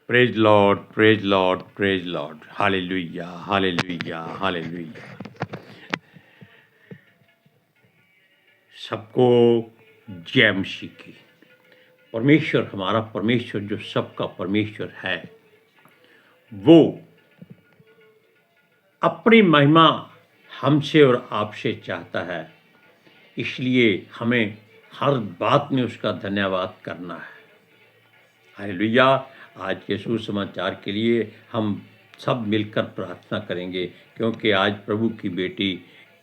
Praise Lord, praise Lord, praise Lord. Hallelujah, hallelujah, hallelujah. सबको जय मसीह की। परमेश्वर, हमारा परमेश्वर जो सबका परमेश्वर है, वो अपनी महिमा हमसे और आपसे चाहता है। इसलिए हमें हर बात में उसका धन्यवाद करना है। हालेलुया। आज के सुसमाचार के लिए हम सब मिलकर प्रार्थना करेंगे, क्योंकि आज प्रभु की बेटी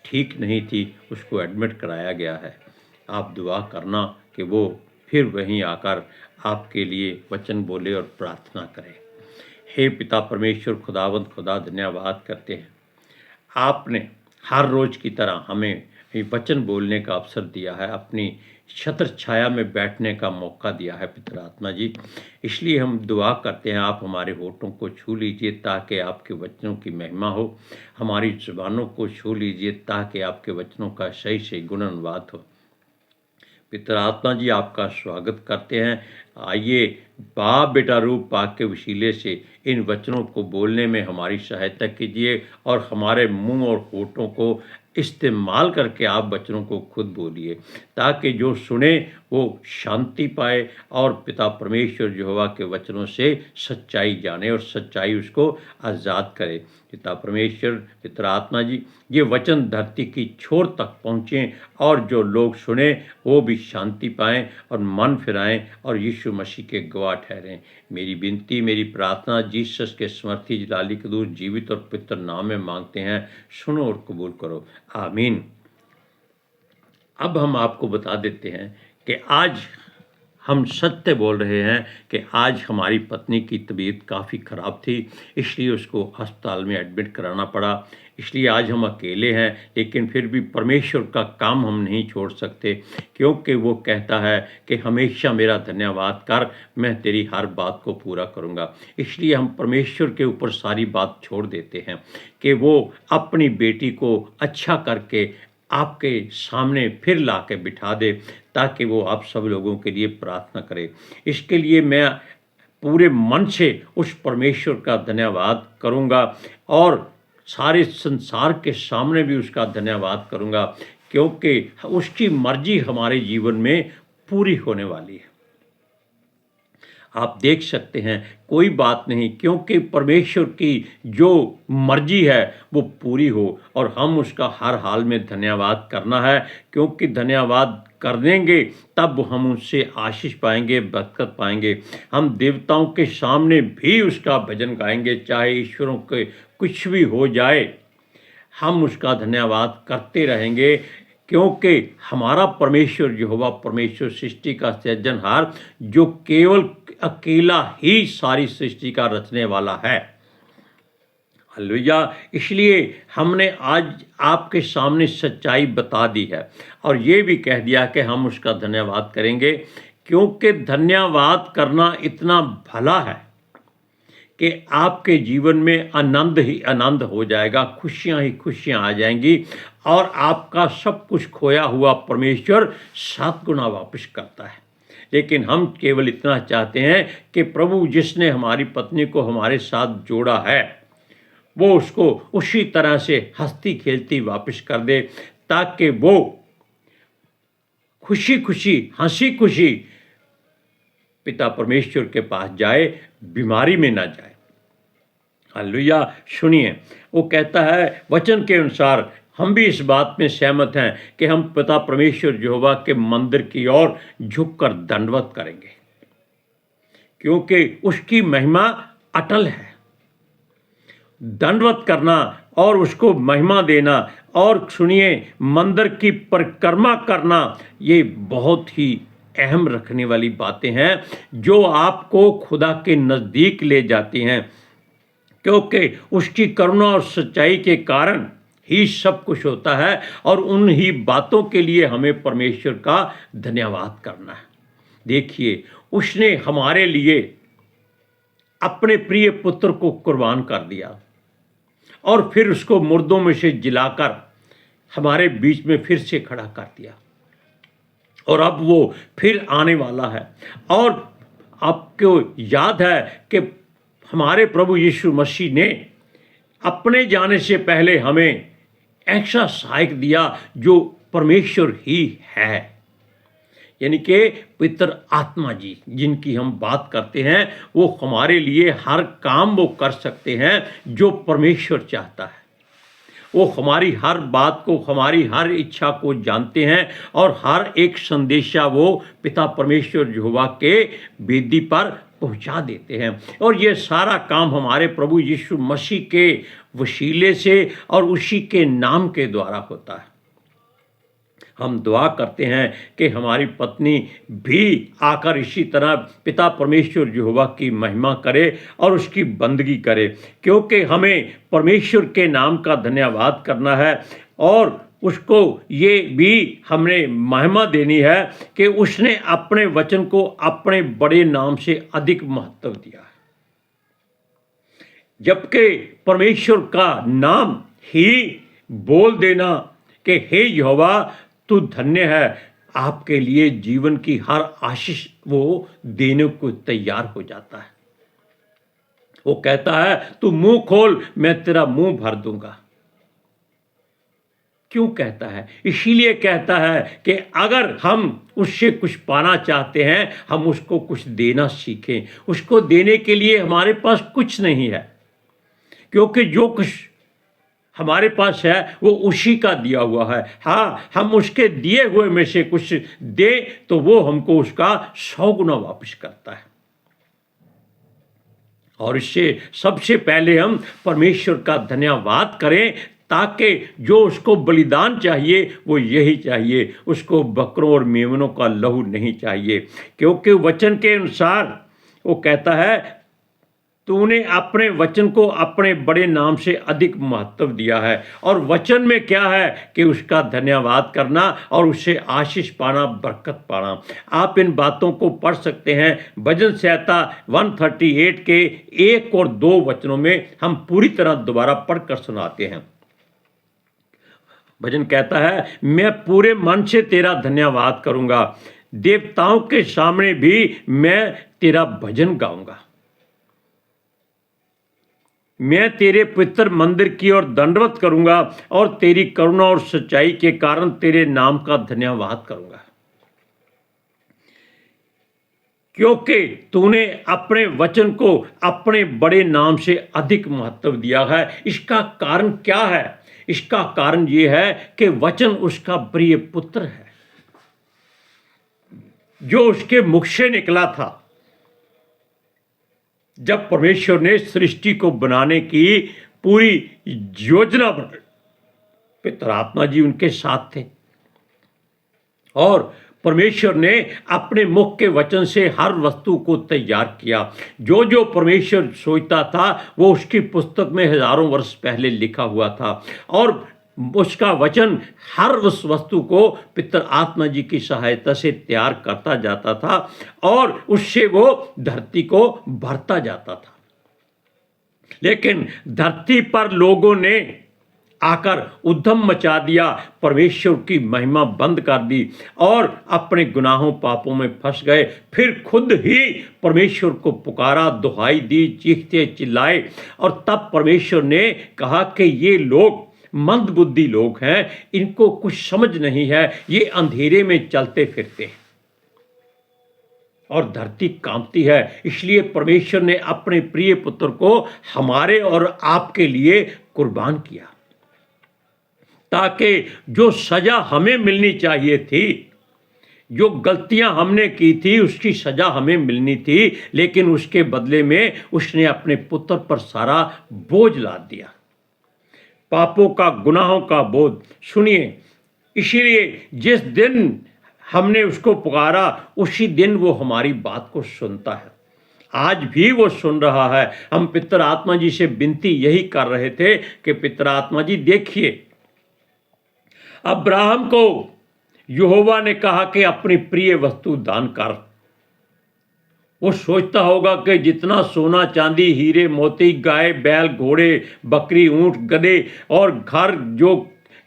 ठीक नहीं थी, उसको एडमिट कराया गया है। आप दुआ करना कि वो फिर वहीं आकर आपके लिए वचन बोले और प्रार्थना करें। हे पिता परमेश्वर, खुदावंद खुदा, धन्यवाद करते हैं, आपने हर रोज की तरह हमें ये वचन बोलने का अवसर दिया है, अपनी छत्र छाया में बैठने का मौका दिया है पिता आत्मा जी। इसलिए हम दुआ करते हैं, आप हमारे होठों को छू लीजिए ताकि आपके वचनों की महिमा हो। हमारी जुबानों को छू लीजिए ताकि आपके वचनों का सही से गुणनवाद हो। पिता आत्मा जी, आपका स्वागत करते हैं। आइए बाप बेटा रूप पाक के वसीले से इन वचनों को बोलने में हमारी सहायता कीजिए और हमारे मुंह और होठों को इस्तेमाल करके आप वचनों को खुद बोलिए, ताकि जो सुने वो शांति पाए और पिता परमेश्वर यहोवा के वचनों से सच्चाई जाने और सच्चाई उसको आज़ाद करे। पिता परमेश्वर, पिता आत्मा जी, ये वचन धरती की छोर तक पहुँचें और जो लोग सुने वो भी शांति पाएं और मन फिराएं और यीशु मसीह के गवाह ठहरें। मेरी विनती, मेरी प्रार्थना जीसस के समर्थी जलाली के दूर जीवित और पवित्र नाम में मांगते हैं, सुनो और कबूल करो, आमीन। अब हम आपको बता देते हैं कि आज हम सत्य बोल रहे हैं कि आज हमारी पत्नी की तबीयत काफ़ी ख़राब थी, इसलिए उसको अस्पताल में एडमिट कराना पड़ा। इसलिए आज हम अकेले हैं, लेकिन फिर भी परमेश्वर का काम हम नहीं छोड़ सकते, क्योंकि वो कहता है कि हमेशा मेरा धन्यवाद कर, मैं तेरी हर बात को पूरा करूँगा। इसलिए हम परमेश्वर के ऊपर सारी बात छोड़ देते हैं कि वो अपनी बेटी को अच्छा करके आपके सामने फिर ला के बिठा दे, ताकि वो आप सब लोगों के लिए प्रार्थना करे। इसके लिए मैं पूरे मन से उस परमेश्वर का धन्यवाद करूँगा और सारे संसार के सामने भी उसका धन्यवाद करूँगा, क्योंकि उसकी मर्जी हमारे जीवन में पूरी होने वाली है। आप देख सकते हैं, कोई बात नहीं, क्योंकि परमेश्वर की जो मर्जी है वो पूरी हो और हम उसका हर हाल में धन्यवाद करना है, क्योंकि धन्यवाद कर देंगे तब हम उससे आशीष पाएंगे, बरकत पाएंगे। हम देवताओं के सामने भी उसका भजन गाएंगे, चाहे ईश्वरों के कुछ भी हो जाए, हम उसका धन्यवाद करते रहेंगे, क्योंकि हमारा परमेश्वर यहोवा परमेश्वर सृष्टि का सृजनहार, जो केवल अकेला ही सारी सृष्टि का रचने वाला है। हालेलुया। इसलिए हमने आज आपके सामने सच्चाई बता दी है और ये भी कह दिया कि हम उसका धन्यवाद करेंगे, क्योंकि धन्यवाद करना इतना भला है कि आपके जीवन में आनंद ही आनंद हो जाएगा, खुशियां ही खुशियां आ जाएंगी और आपका सब कुछ खोया हुआ परमेश्वर 7 गुना वापस करता है। लेकिन हम केवल इतना चाहते हैं कि प्रभु जिसने हमारी पत्नी को हमारे साथ जोड़ा है, वो उसको उसी तरह से हंसती खेलती वापस कर दे, ताकि वो खुशी खुशी, हंसी खुशी पिता परमेश्वर के पास जाए, बीमारी में ना जाए। हालेलुया। सुनिए, वो कहता है वचन के अनुसार, हम भी इस बात में सहमत हैं कि हम पिता परमेश्वर यहोवा के मंदिर की ओर झुककर दंडवत करेंगे, क्योंकि उसकी महिमा अटल है। दंडवत करना और उसको महिमा देना और सुनिए मंदिर की परिक्रमा करना, ये बहुत ही अहम रखने वाली बातें हैं जो आपको खुदा के नज़दीक ले जाती हैं, क्योंकि उसकी करुणा और सच्चाई के कारण ही सब कुछ होता है और उन ही बातों के लिए हमें परमेश्वर का धन्यवाद करना है। देखिए, उसने हमारे लिए अपने प्रिय पुत्र को कुर्बान कर दिया और फिर उसको मुर्दों में से जिलाकर हमारे बीच में फिर से खड़ा कर दिया और अब वो फिर आने वाला है। और आपको याद है कि हमारे प्रभु यीशु मसीह ने अपने जाने से पहले हमें ऐसा सहायक दिया जो परमेश्वर ही है, यानी कि पवित्र आत्मा जी जिनकी हम बात करते हैं, वो हमारे लिए हर काम वो कर सकते हैं जो परमेश्वर चाहता है। वो हमारी हर बात को, हमारी हर इच्छा को जानते हैं और हर एक संदेशा वो पिता परमेश्वर यहोवा के वेदी पर पहुंचा देते हैं। और ये सारा काम हमारे प्रभु यीशु मसीह के वसीले से और उसी के नाम के द्वारा होता है। हम दुआ करते हैं कि हमारी पत्नी भी आकर इसी तरह पिता परमेश्वर यहोवा की महिमा करे और उसकी बंदगी करे, क्योंकि हमें परमेश्वर के नाम का धन्यवाद करना है और उसको ये भी हमने महिमा देनी है कि उसने अपने वचन को अपने बड़े नाम से अधिक महत्व दिया है। जबकि परमेश्वर का नाम ही बोल देना कि हे यहोवा तू धन्य है, आपके लिए जीवन की हर आशीष वो देने को तैयार हो जाता है। वो कहता है तू मुंह खोल, मैं तेरा मुंह भर दूंगा। क्यों कहता है? इसीलिए कहता है कि अगर हम उससे कुछ पाना चाहते हैं, हम उसको कुछ देना सीखें। उसको देने के लिए हमारे पास कुछ नहीं है, क्योंकि जो कुछ हमारे पास है वो उसी का दिया हुआ है। हाँ, हम उसके दिए हुए में से कुछ दे तो वो हमको उसका 100 गुना वापस करता है। और इससे सबसे पहले हम परमेश्वर का धन्यवाद करें, ताकि जो उसको बलिदान चाहिए वो यही चाहिए, उसको बकरों और मेमनों का लहू नहीं चाहिए। क्योंकि वचन के अनुसार वो कहता है तूने अपने वचन को अपने बड़े नाम से अधिक महत्व दिया है। और वचन में क्या है कि उसका धन्यवाद करना और उससे आशीष पाना, बरकत पाना। आप इन बातों को पढ़ सकते हैं भजन संहिता 138 के 1 और 2 वचनों में। हम पूरी तरह दोबारा पढ़कर सुनाते हैं। भजन कहता है मैं पूरे मन से तेरा धन्यवाद करूंगा, देवताओं के सामने भी मैं तेरा भजन गाऊंगा। मैं तेरे पवित्र मंदिर की ओर दंडवत करूंगा और तेरी करुणा और सच्चाई के कारण तेरे नाम का धन्यवाद करूंगा, क्योंकि तूने अपने वचन को अपने बड़े नाम से अधिक महत्व दिया है। इसका कारण क्या है? इसका कारण यह है कि वचन उसका प्रिय पुत्र है, जो उसके मुख से निकला था। जब परमेश्वर ने सृष्टि को बनाने की पूरी योजना बनाई, पिता आत्मा जी उनके साथ थे और परमेश्वर ने अपने मुख के वचन से हर वस्तु को तैयार किया। जो जो परमेश्वर सोचता था वो उसकी पुस्तक में हजारों वर्ष पहले लिखा हुआ था और उसका वचन हर उस वस्तु को पिता आत्मा जी की सहायता से तैयार करता जाता था और उससे वो धरती को भरता जाता था। लेकिन धरती पर लोगों ने आकर उद्यम मचा दिया, परमेश्वर की महिमा बंद कर दी और अपने गुनाहों पापों में फंस गए। फिर खुद ही परमेश्वर को पुकारा, दुहाई दी, चीखते चिल्लाए और तब परमेश्वर ने कहा कि ये लोग मंद बुद्धि लोग हैं, इनको कुछ समझ नहीं है, ये अंधेरे में चलते फिरते हैं और धरती कांपती है। इसलिए परमेश्वर ने अपने प्रिय पुत्र को हमारे और आपके लिए कुर्बान किया, ताकि जो सजा हमें मिलनी चाहिए थी, जो गलतियां हमने की थी उसकी सजा हमें मिलनी थी, लेकिन उसके बदले में उसने अपने पुत्र पर सारा बोझ लाद दिया, पापों का, गुनाहों का बोझ। सुनिए, इसीलिए जिस दिन हमने उसको पुकारा उसी दिन वो हमारी बात को सुनता है। आज भी वो सुन रहा है। हम पितर आत्मा जी से विनती यही कर रहे थे कि पितर आत्मा जी देखिए, अब्राहम को यहोवा ने कहा कि अपनी प्रिय वस्तु दान कर। वो सोचता होगा कि जितना सोना चांदी, हीरे मोती, गाय बैल, घोड़े, बकरी, ऊंट, गधे और घर,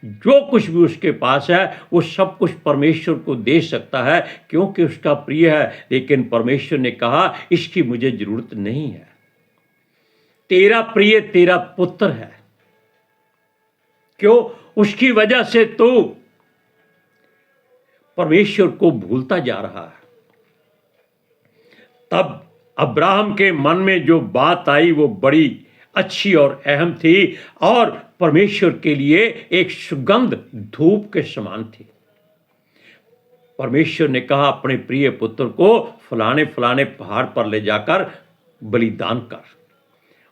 जो कुछ भी उसके पास है वो सब कुछ परमेश्वर को दे सकता है, क्योंकि उसका प्रिय है। लेकिन परमेश्वर ने कहा इसकी मुझे जरूरत नहीं है। तेरा प्रिय तेरा पुत्र है। क्यों? उसकी वजह से तू परमेश्वर को भूलता जा रहा है। तब अब्राहम के मन में जो बात आई वो बड़ी अच्छी और अहम थी और परमेश्वर के लिए एक सुगंध धूप के समान थी। परमेश्वर ने कहा अपने प्रिय पुत्र को फलाने फलाने पहाड़ पर ले जाकर बलिदान कर।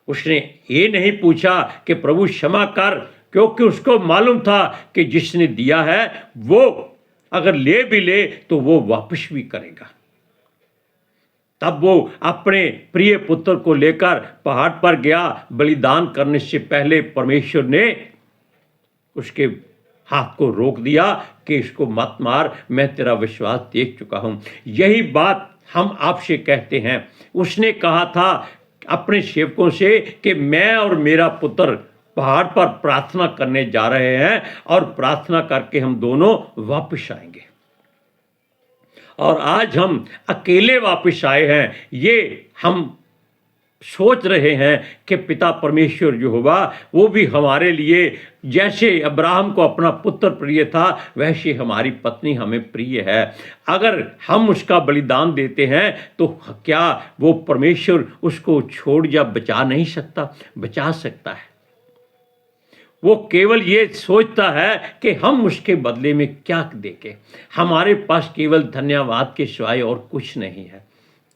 उसने ये नहीं पूछा कि प्रभु क्षमा कर, क्योंकि उसको मालूम था कि जिसने दिया है वो अगर ले भी ले तो वो वापस भी करेगा। तब वो अपने प्रिय पुत्र को लेकर पहाड़ पर गया। बलिदान करने से पहले परमेश्वर ने उसके हाथ को रोक दिया कि इसको मत मार, मैं तेरा विश्वास देख चुका हूं। यही बात हम आपसे कहते हैं। उसने कहा था अपने सेवकों से कि मैं और मेरा पुत्र पहाड़ पर प्रार्थना करने जा रहे हैं और प्रार्थना करके हम दोनों वापस आएंगे। और आज हम अकेले वापस आए हैं। ये हम सोच रहे हैं कि पिता परमेश्वर यहोवा वो भी हमारे लिए जैसे अब्राहम को अपना पुत्र प्रिय था वैसे हमारी पत्नी हमें प्रिय है। अगर हम उसका बलिदान देते हैं तो क्या वो परमेश्वर उसको छोड़ या बचा नहीं सकता? बचा सकता है। वो केवल ये सोचता है कि हम उसके बदले में क्या देंगे। हमारे पास केवल धन्यवाद के सिवाय और कुछ नहीं है।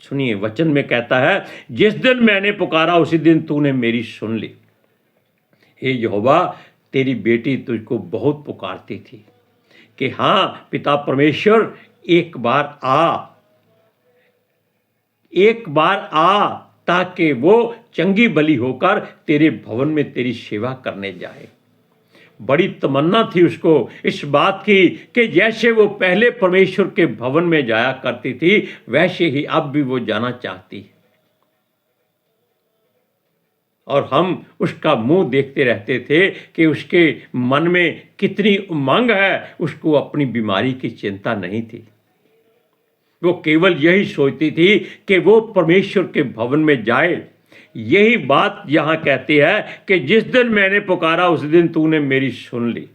सुनिए, वचन में कहता है जिस दिन मैंने पुकारा उसी दिन तूने मेरी सुन ली। हे यहोवा, तेरी बेटी तुझको बहुत पुकारती थी कि हाँ पिता परमेश्वर एक बार आ ताकि वो चंगी बलि होकर तेरे भवन में तेरी सेवा करने जाए। बड़ी तमन्ना थी उसको इस बात की कि जैसे वो पहले परमेश्वर के भवन में जाया करती थी वैसे ही अब भी वो जाना चाहती है। और हम उसका मुंह देखते रहते थे कि उसके मन में कितनी उमंग है। उसको अपनी बीमारी की चिंता नहीं थी। वो केवल यही सोचती थी कि वो परमेश्वर के भवन में जाए। यही बात यहां कहती है कि जिस दिन मैंने पुकारा उस दिन तूने मेरी सुन ली।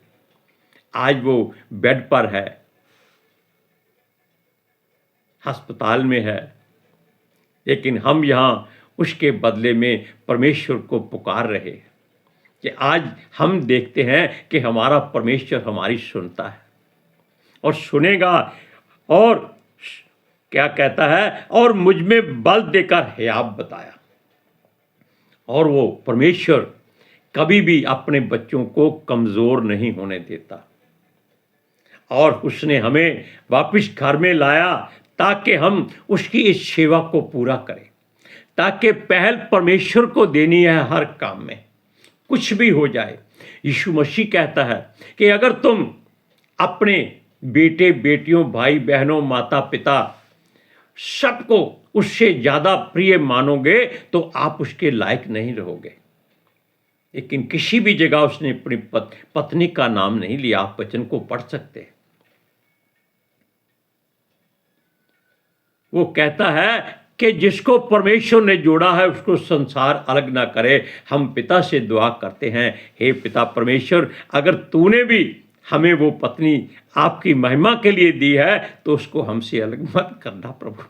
आज वो बेड पर है, अस्पताल में है, लेकिन हम यहां उसके बदले में परमेश्वर को पुकार रहे हैं कि आज हम देखते हैं कि हमारा परमेश्वर हमारी सुनता है और सुनेगा। और क्या कहता है? और मुझ में बल देकर हियाव बताया। और वो परमेश्वर कभी भी अपने बच्चों को कमज़ोर नहीं होने देता। और उसने हमें वापस घर में लाया ताकि हम उसकी इस सेवा को पूरा करें, ताकि पहल परमेश्वर को देनी है हर काम में, कुछ भी हो जाए। यीशु मसीह कहता है कि अगर तुम अपने बेटे बेटियों भाई बहनों माता पिता सबको उससे ज़्यादा प्रिय मानोगे तो आप उसके लायक नहीं रहोगे। लेकिन किसी भी जगह उसने अपनी पत्नी का नाम नहीं लिया। आप वचन को पढ़ सकते हैं। वो कहता है कि जिसको परमेश्वर ने जोड़ा है उसको संसार अलग ना करे। हम पिता से दुआ करते हैं, हे पिता परमेश्वर, अगर तूने भी हमें वो पत्नी आपकी महिमा के लिए दी है तो उसको हमसे अलग मत करना प्रभु।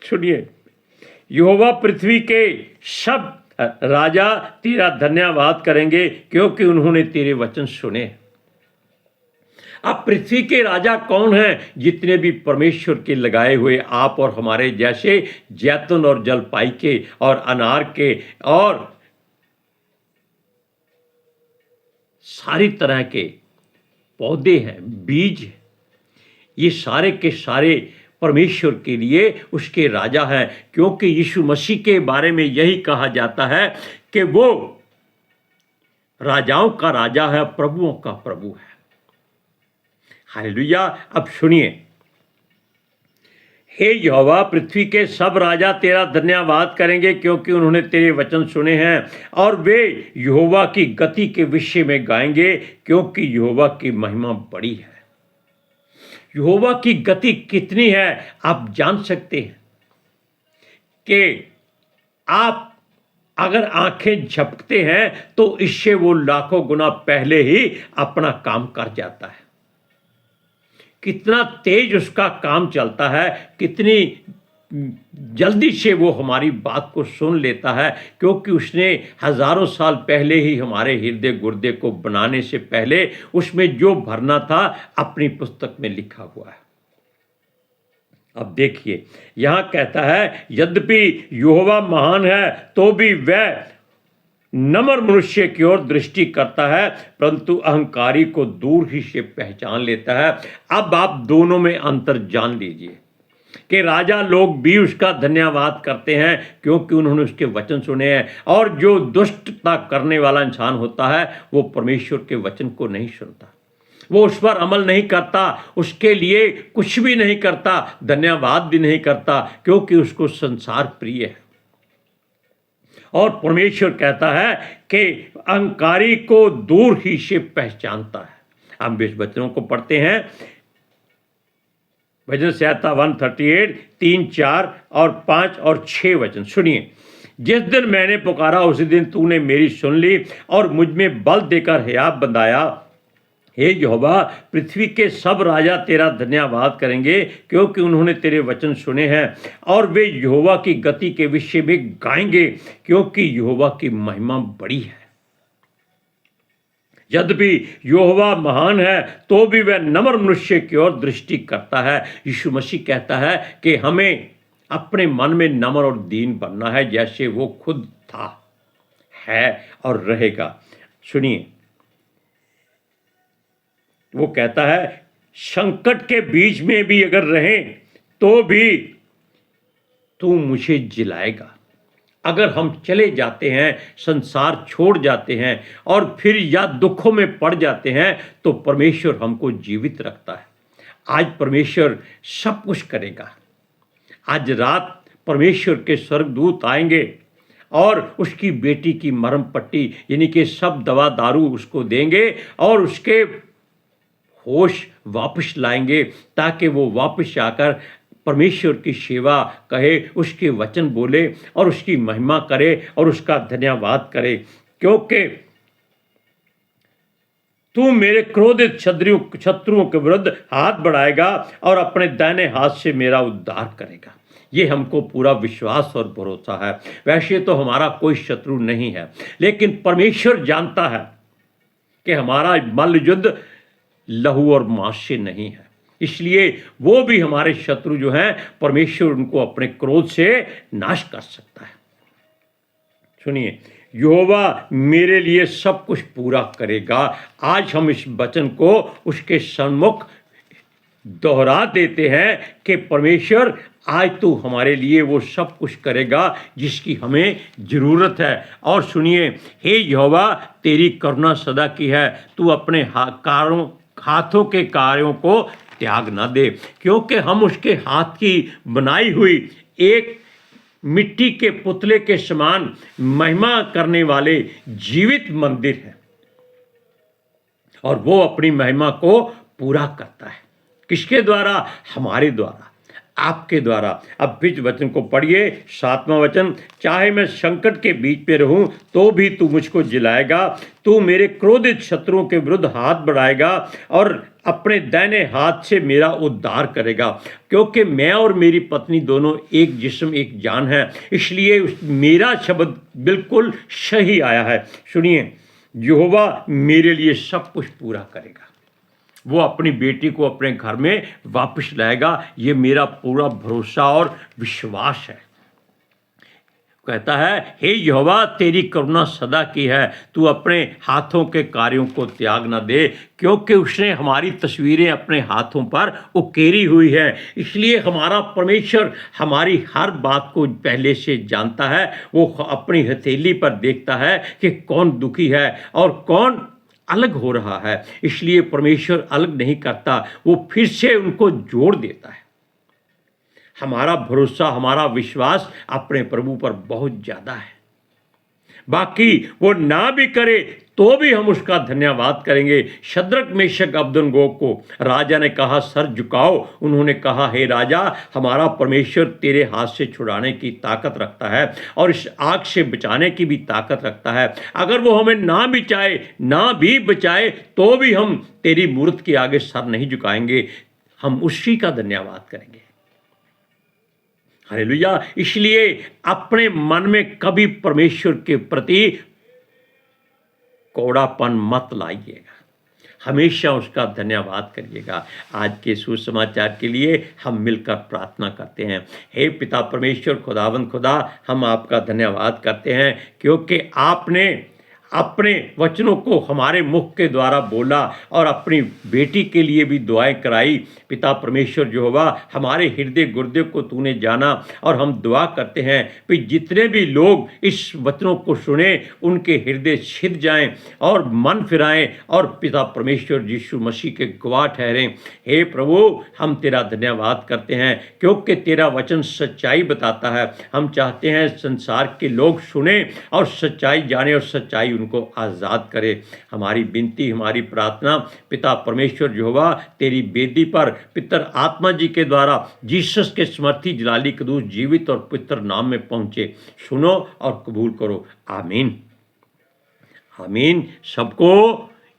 सुनिए, यहोवा पृथ्वी के सब राजा तेरा धन्यवाद करेंगे क्योंकि उन्होंने तेरे वचन सुने। अब पृथ्वी के राजा कौन हैं? जितने भी परमेश्वर के लगाए हुए आप और हमारे जैसे जैतून और जलपाई के और अनार के और सारी तरह के पौधे हैं, बीज हैं, ये सारे के सारे परमेश्वर के लिए उसके राजा हैं। क्योंकि यीशु मसीह के बारे में यही कहा जाता है कि वो राजाओं का राजा है, प्रभुओं का प्रभु है। हालेलुया। अब सुनिए, हे यहोवा, पृथ्वी के सब राजा तेरा धन्यवाद करेंगे क्योंकि उन्होंने तेरे वचन सुने हैं। और वे यहोवा की गति के विषय में गाएंगे क्योंकि यहोवा की महिमा बड़ी है। यहोवा की गति कितनी है आप जान सकते हैं। कि आप अगर आंखें झपकते हैं तो इससे वो लाखों गुना पहले ही अपना काम कर जाता है। कितना तेज उसका काम चलता है, कितनी जल्दी से वो हमारी बात को सुन लेता है, क्योंकि उसने हजारों साल पहले ही हमारे हृदय गुर्दे को बनाने से पहले उसमें जो भरना था अपनी पुस्तक में लिखा हुआ है। अब देखिए यहां कहता है, यद्यपि यहोवा महान है तो भी वह नम्र मनुष्य की ओर दृष्टि करता है, परंतु अहंकारी को दूर ही से पहचान लेता है। अब आप दोनों में अंतर जान लीजिए कि राजा लोग भी उसका धन्यवाद करते हैं क्योंकि उन्होंने उसके वचन सुने हैं, और जो दुष्टता करने वाला इंसान होता है वो परमेश्वर के वचन को नहीं सुनता, वो उस पर अमल नहीं करता, उसके लिए कुछ भी नहीं करता, धन्यवाद भी नहीं करता, क्योंकि उसको संसार प्रिय है। और परमेश्वर कहता है कि अहंकारी को दूर ही से पहचानता है। हम इस वचनों को पढ़ते हैं, भजन संहिता 138 3 4 और 5 और 6 वचन सुनिए। जिस दिन मैंने पुकारा उसी दिन तूने मेरी सुन ली और मुझ में बल देकर हियाव बंधाया। हे यहोवा, पृथ्वी के सब राजा तेरा धन्यवाद करेंगे, क्योंकि उन्होंने तेरे वचन सुने हैं, और वे यहोवा की गति के विषय में गाएंगे, क्योंकि यहोवा की महिमा बड़ी है। यद्यपि यहोवा महान है तो भी वह नम्र मनुष्य की ओर दृष्टि करता है। यीशु मसीह कहता है कि हमें अपने मन में नम्र और दीन बनना है, जैसे वो खुद था, है और रहेगा। सुनिए, वो कहता है संकट के बीच में भी अगर रहें तो भी तू मुझे जिलाएगा। अगर हम चले जाते हैं, संसार छोड़ जाते हैं और फिर या दुखों में पड़ जाते हैं, तो परमेश्वर हमको जीवित रखता है। आज परमेश्वर सब कुछ करेगा। आज रात परमेश्वर के स्वर्गदूत आएंगे और उसकी बेटी की मरहम पट्टी यानी कि सब दवा दारू उसको देंगे और उसके होश वापस लाएंगे, ताकि वो वापस आकर परमेश्वर की सेवा कहे, उसके वचन बोले और उसकी महिमा करे और उसका धन्यवाद करे। क्योंकि तू मेरे क्रोधित शत्रुओं के विरुद्ध हाथ बढ़ाएगा और अपने दाहिने हाथ से मेरा उद्धार करेगा। ये हमको पूरा विश्वास और भरोसा है। वैसे तो हमारा कोई शत्रु नहीं है, लेकिन परमेश्वर जानता है कि हमारा मल्ल युद्ध लहू और मांस से नहीं है, इसलिए वो भी हमारे शत्रु जो हैं, परमेश्वर उनको अपने क्रोध से नाश कर सकता है। सुनिए, यहोवा मेरे लिए सब कुछ पूरा करेगा। आज हम इस वचन को उसके सम्मुख दोहरा देते हैं कि परमेश्वर आज तू हमारे लिए वो सब कुछ करेगा जिसकी हमें जरूरत है। और सुनिए, हे यहोवा, तेरी करुणा सदा की है, तू अपने हाथों के कार्यों को त्याग ना दे, क्योंकि हम उसके हाथ की बनाई हुई एक मिट्टी के पुतले के समान महिमा करने वाले जीवित मंदिर है, और वो अपनी महिमा को पूरा करता है। किसके द्वारा? हमारे द्वारा, आपके द्वारा। अब बीच वचन को पढ़िए, 7वां वचन। चाहे मैं संकट के बीच में रहूं तो भी तू मुझको जिलाएगा, तू मेरे क्रोधित शत्रुओं के विरुद्ध हाथ बढ़ाएगा और अपने दाहिने हाथ से मेरा उद्धार करेगा। क्योंकि मैं और मेरी पत्नी दोनों एक जिस्म एक जान है, इसलिए मेरा शब्द बिल्कुल सही आया है। सुनिए, यहोवा मेरे लिए सब कुछ पूरा करेगा। वो अपनी बेटी को अपने घर में वापस लाएगा, ये मेरा पूरा भरोसा और विश्वास है। कहता है, हे यहोवा, तेरी करुणा सदा की है, तू अपने हाथों के कार्यों को त्याग न दे, क्योंकि उसने हमारी तस्वीरें अपने हाथों पर उकेरी हुई है। इसलिए हमारा परमेश्वर हमारी हर बात को पहले से जानता है। वो अपनी हथेली पर देखता है कि कौन दुखी है और कौन अलग हो रहा है। इसलिए परमेश्वर अलग नहीं करता, वो फिर से उनको जोड़ देता है। हमारा भरोसा, हमारा विश्वास अपने प्रभु पर बहुत ज़्यादा है। बाकी वो ना भी करे तो भी हम उसका धन्यवाद करेंगे। शद्रक मेशक अबेदनगो को राजा ने कहा सर झुकाओ। उन्होंने कहा हे राजा, हमारा परमेश्वर तेरे हाथ से छुड़ाने की ताकत रखता है और इस आग से बचाने की भी ताकत रखता है। अगर वो हमें ना भी बचाए तो भी हम तेरी मूर्त के आगे सर नहीं झुकाएंगे, हम उसी का धन्यवाद करेंगे। हालेलुया। इसलिए अपने मन में कभी परमेश्वर के प्रति कौड़ापन मत लाइएगा, हमेशा उसका धन्यवाद करिएगा। आज के सुसमाचार के लिए हम मिलकर प्रार्थना करते हैं। हे पिता परमेश्वर खुदावंद खुदा, हम आपका धन्यवाद करते हैं क्योंकि आपने अपने वचनों को हमारे मुख के द्वारा बोला और अपनी बेटी के लिए भी दुआएं कराई। पिता परमेश्वर यहोवा, हमारे हृदय गुर्दे को तूने जाना और हम दुआ करते हैं कि जितने भी लोग इस वचनों को सुने उनके हृदय छिद जाएं और मन फिराएं और पिता परमेश्वर यीशु मसीह के गवाह ठहरें। हे प्रभु, हम तेरा धन्यवाद करते हैं क्योंकि तेरा वचन सच्चाई बताता है। हम चाहते हैं संसार के लोग सुने और सच्चाई जाने और सच्चाई उनको आज़ाद करे। हमारी विनती, हमारी प्रार्थना पिता परमेश्वर यहोवा तेरी वेदी पर पितर आत्मा जी के द्वारा जीसस के समर्थी जलाली कदूस जीवित और पवित्र नाम में पहुंचे। सुनो और कबूल करो। आमीन आमीन। सबको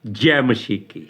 जय मसीह की।